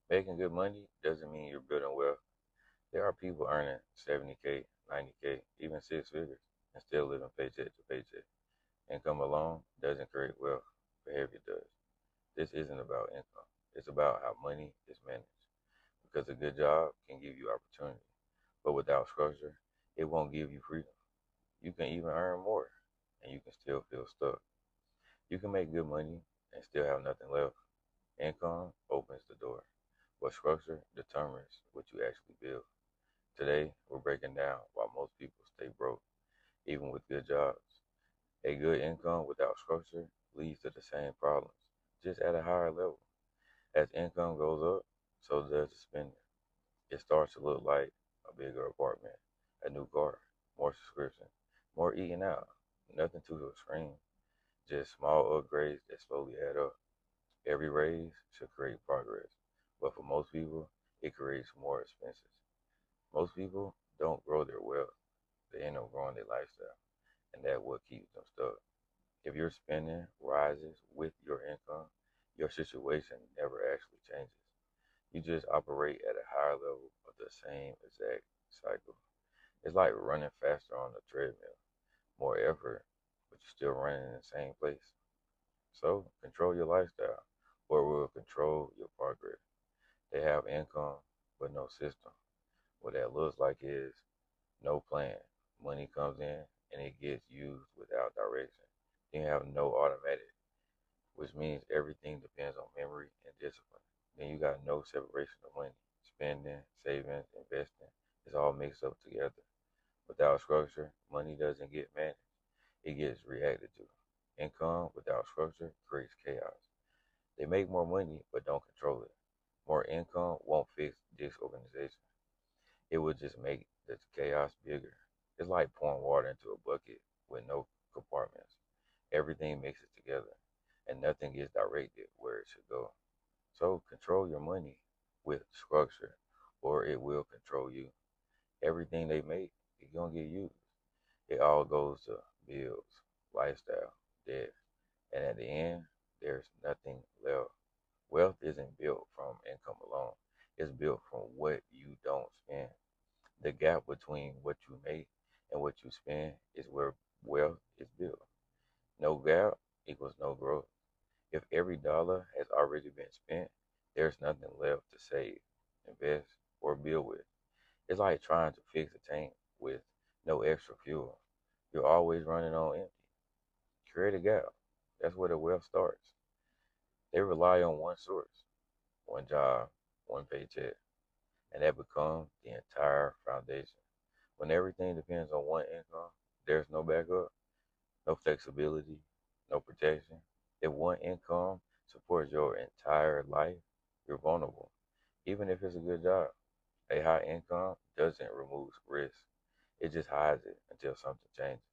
Making good money doesn't mean you're building wealth. There are people earning 70K, 90K, even six figures, and still living paycheck to paycheck. Income alone doesn't create wealth, behavior does. This isn't about income, it's about how money is managed. Because a good job can give you opportunity, but without structure, it won't give you freedom. You can even earn more, and you can still feel stuck. You can make good money and still have nothing left. Income opens the door, but structure determines what you actually build. Today, we're breaking down why most people stay broke, even with good jobs. A good income without structure leads to the same problems, just at a higher level. As income goes up, so does the spending. It starts to look like a bigger apartment, a new car, more subscription, more eating out. Nothing too extreme, just small upgrades that slowly add up. Every raise should create progress, but for most people, it creates more expenses. Most people don't grow their wealth, they end up growing their lifestyle, and that's what keeps them stuck. If your spending rises with your income, your situation never actually changes. You just operate at a higher level of the same exact cycle. It's like running faster on the treadmill, more effort, but you're still running in the same place. So control your lifestyle, or it will control your progress. They have income, but no system. What that looks like is no plan. Money comes in and it gets used without direction. Then you have no automatic, which means everything depends on memory and discipline. Then you got no separation of money. Spending, savings, investing is all mixed up together. Without structure, money doesn't get managed, it gets reacted to. Income without structure creates chaos. They make more money but don't control it. More income won't fix disorganization. It will just make the chaos bigger. It's like pouring water into a bucket with no compartments. Everything mixes together and nothing gets directed where it should go. So control your money with structure or it will control you. Everything they make is gonna get used. It all goes to bills, lifestyle, debt, and at the end, there's nothing left. Wealth isn't built from income alone. It's built from what you don't spend. The gap between what you make and what you spend is where wealth is built. No gap equals no growth. If every dollar has already been spent, there's nothing left to save, invest, or build with. It's like trying to fix a tank with no extra fuel. You're always running on empty. Create a gap. That's where the wealth starts. They rely on one source, one job, one paycheck, and that becomes the entire foundation. When everything depends on one income, there's no backup, no flexibility, no protection. If one income supports your entire life, you're vulnerable, even if it's a good job. A high income doesn't remove risk, it just hides it until something changes.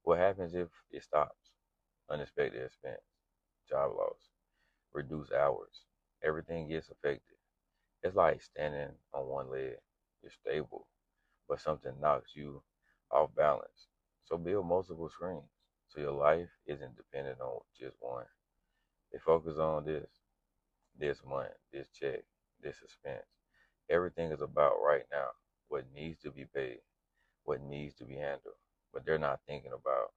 What happens if it stops? Unexpected expense, job loss, reduced hours. Everything gets affected. It's like standing on one leg. You're stable, but something knocks you off balance. So build multiple screens so your life isn't dependent on just one. They focus on this month, this check, this expense. Everything is about right now, what needs to be paid, what needs to be handled. But they're not thinking about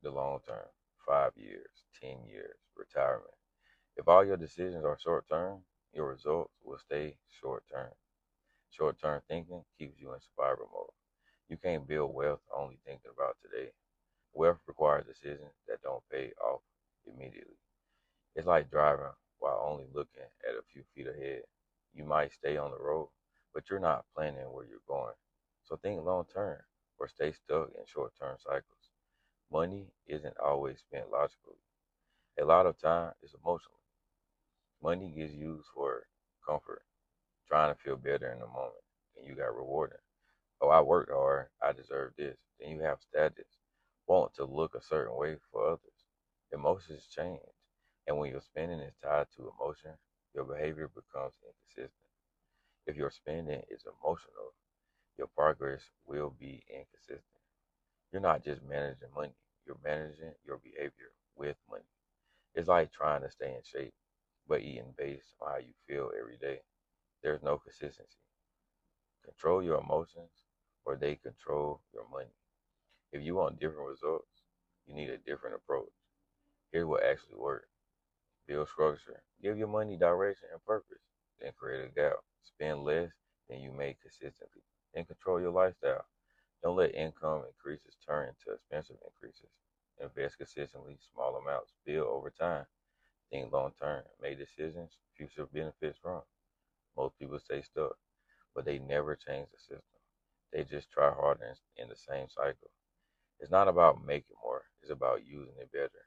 the long term, 5 years, 10 years, retirement. If all your decisions are short term, your results will stay short term. Short term thinking keeps you in survival mode. You can't build wealth only thinking about today. Wealth requires decisions that don't pay off immediately. It's like driving while only looking at a few feet ahead. You might stay on the road, but you're not planning where you're going. So think long term or stay stuck in short term cycles. Money isn't always spent logically. A lot of time is emotional. Money gets used for comfort, trying to feel better in the moment, and you got rewarded. Oh, I worked hard, I deserve this. Then you have status, want to look a certain way for others. Emotions change, and when your spending is tied to emotion, your behavior becomes inconsistent. If your spending is emotional, your progress will be inconsistent. You're not just managing money, you're managing your behavior with money. It's like trying to stay in shape, but eating based on how you feel every day. There's no consistency. Control your emotions or they control your money. If you want different results, you need a different approach. Here's what actually works. Build structure. Give your money direction and purpose. Then create a gap. Spend less than you make consistently. Then control your lifestyle. Don't let income increases turn into expensive increases. Invest consistently, small amounts, build over time. Think long term. Make decisions future benefits from. Most people stay stuck, but they never change the system. They just try harder in the same cycle. It's not about making more, it's about using it better.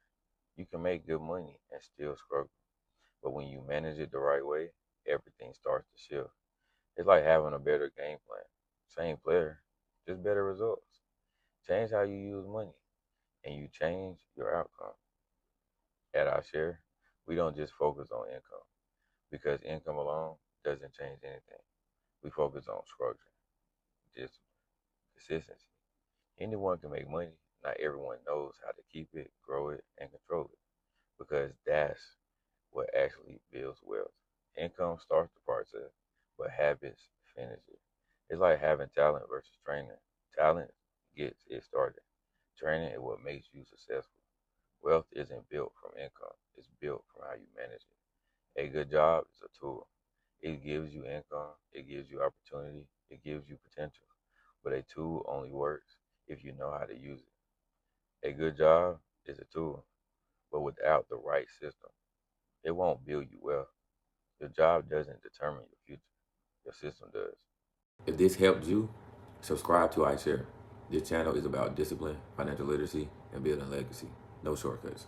You can make good money and still struggle, but when you manage it the right way, everything starts to shift. It's like having a better game plan. Same player, just better results. Change how you use money, and you change your outcome. At our share, we don't just focus on income because income alone doesn't change anything. We focus on structure, discipline, consistency. Anyone can make money. Not everyone knows how to keep it, grow it, and control it because that's what actually builds wealth. Income starts the process, but habits finish it. It's like having talent versus training. Talent gets it started. Training is what makes you successful. Wealth isn't built from income, it's built from how you manage it. A good job is a tool. It gives you income, it gives you opportunity, it gives you potential. But a tool only works if you know how to use it. A good job is a tool, but without the right system, it won't build you wealth. Your job doesn't determine your future. Your system does. If this helped you, subscribe to iShare. This channel is about discipline, financial literacy, and building legacy. No shortcuts.